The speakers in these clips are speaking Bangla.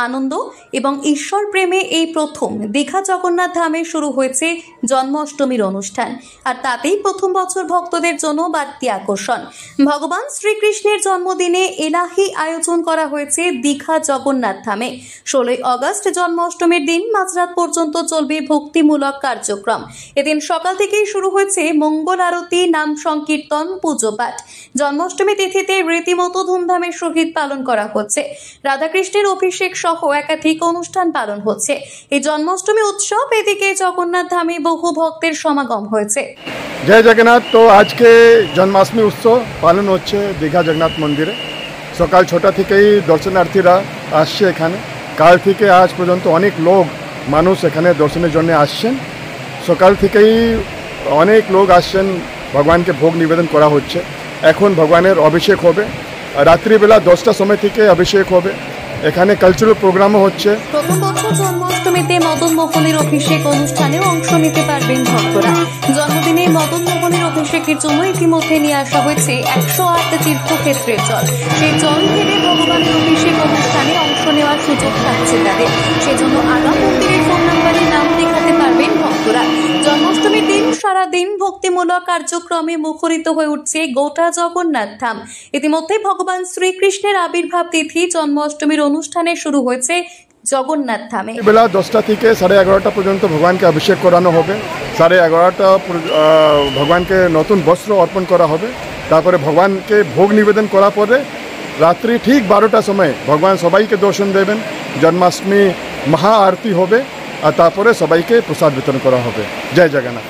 আনন্দ এবং ঈশ্বর প্রেমে এই প্রথম দীঘা জগন্নাথ ধামে শুরু হয়েছে জন্মাষ্টমীর অনুষ্ঠান। আর তাতেই প্রথম বছর ভক্তদের জন্য বাড়তি আকর্ষণ। ভগবান শ্রীকৃষ্ণের জন্মদিনে এলাহি আয়োজন করা হয়েছে দীঘা জগন্নাথ ধামে। 16 আগস্ট জন্মাষ্টমীর দিন মাঝরাত পর্যন্ত চলবে ভক্তিমূলক কার্যক্রম। এদিন সকাল থেকেই শুরু হয়েছে মঙ্গল আরতি, নাম সংকীর্তন, পুজো পাঠ। জন্মাষ্টমী তিথিতে রীতিমতো ধুমধামের সহিত পালন করা হচ্ছে। রাধাকৃষ্ণের অভিষেক সহ একাধিক অনুষ্ঠান পালন হচ্ছে। এই জন্মাষ্টমী উৎসব এদিকে জগন্নাথ ধামে বহু ভক্তের সমাগম হয়েছে। জয় জগন্নাথ। তো আজকে জন্মাষ্টমী উৎসব পালন হচ্ছে দীঘা জগন্নাথ মন্দিরে। সকাল 6টা থেকেই দর্শনার্থীরা আসছে এখানে। কাল থেকে আজ পর্যন্ত অনেক মানুষ এখানে দর্শনের জন্য আসছেন। সকাল থেকেই অনেক লোক আসছেন, ভগবানকে ভোগ নিবেদন করা হচ্ছে। এখন ভগবানের অভিষেক হবে, রাত্রিবেলা 10টার সময় থেকে অভিষেক হবে। এখানে কালচারাল প্রোগ্রামও হচ্ছে। প্রথম বছর জন্মাষ্টমীতে মদন মোহনের অভিষেক অনুষ্ঠানে অংশ নিতে পারবেন ভক্তরা। জন্মদিনে মদন মোহনের অভিষেকের জন্য ইতিমধ্যে নিয়ে আসা হয়েছে 108 তীর্থক্ষেত্রের জল। সেই জল ঢেলে ভগবানের অভিষেক অনুষ্ঠানে অংশ নেওয়ার সুযোগ থাকছে তাদের। সেজন্য আগাম মন্দিরের ফোন নাম্বারে নাম লেখাতে পারবেন ভক্তরা। জন্মাষ্টমীর দিন সারাদিন ভক্তিমূলক কার্যক্রমে মুখরিত হয়ে উঠছে গোটা জগন্নাথ ধাম। ইতিমধ্যে ভগবান শ্রীকৃষ্ণের আবির্ভাব তিথি জন্মাষ্টমীর অনুষ্ঠানে শুরু হয়েছে জগন্নাথ ধামে। বেলা 10টা থেকে 11:30 পর্যন্ত ভগবানকে অভিষেক করানো হবে। 11:30 ভগবানকে নতুন বস্ত্র অর্পণ করা হবে। তারপরে ভগবানকে ভোগ নিবেদন করার পরে রাত্রি ঠিক 12টার সময় ভগবান সবাইকে দর্শন দেবেন। জন্মাষ্টমী মহা আরতি হবে আর তারপরে সবাইকে প্রসাদ বিতরণ করা হবে। জয় জগন্নাথ।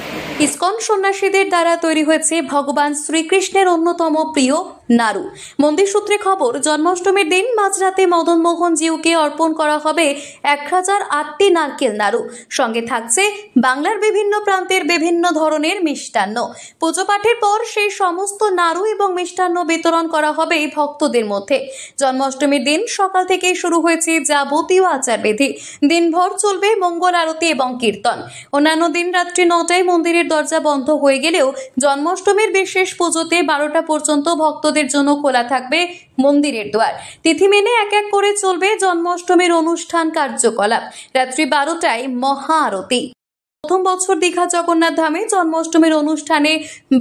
ইসকন সন্ন্যাসীদের দ্বারা তৈরি হয়েছে ভগবান শ্রীকৃষ্ণের অন্যতম প্রিয় নাড়ু। মন্দির সূত্রে খবর, জন্মাষ্টমীর দিন মাঝরাতে মদন মোহন জিউকে অর্পণ করা হবে 1008টি নারকেল নাড়ু। সঙ্গে থাকছে বাংলার বিভিন্ন প্রান্তের বিভিন্ন ধরনের মিষ্টান্ন। পুজো পাঠের পর সেই সমস্ত নাড়ু এবং মিষ্টান্ন বিতরণ করা হবে ভক্তদের মধ্যে। জন্মাষ্টমীর দিন সকাল থেকেই শুরু হয়েছে যাবতীয় আচারবিধি। দিনভর চলবে মঙ্গল আরতি এবং কীর্তন। অন্যান্য দিন রাত্রি 9টায় মন্দিরের দরজা বন্ধ হয়ে গেলেও জন্মাষ্টমীর বিশেষ পুজোতে 12টা পর্যন্ত ভক্তদের জন্য খোলা থাকবে মন্দিরের দ্বার। তিথি মেনে এক এক করে চলবে জন্মাষ্টমীর অনুষ্ঠান কার্যকলাপ। রাত্রি 12টায় মহা আরতি। প্রথম বছর দীঘা জগন্নাথ ধামে জন্মাষ্টমীর অনুষ্ঠানে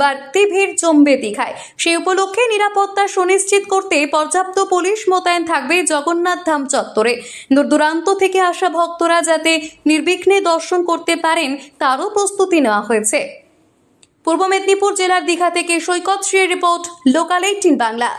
বাড়তি ভিড় জমবে দীঘায়। সেই উপলক্ষে নিরাপত্তা সুনিশ্চিত করতে পর্যাপ্ত পুলিশ মোতায়েন থাকবে জগন্নাথ ধাম চত্বরে। দূর দূরান্ত থেকে আসা ভক্তরা যাতে নির্বিঘ্নে দর্শন করতে পারেন তারও প্রস্তুতি নেওয়া হয়েছে। পূর্ব মেদিনীপুর জেলার দীঘা থেকে সৈকত শ্রীর রিপোর্ট, লোকাল 18 বাংলা।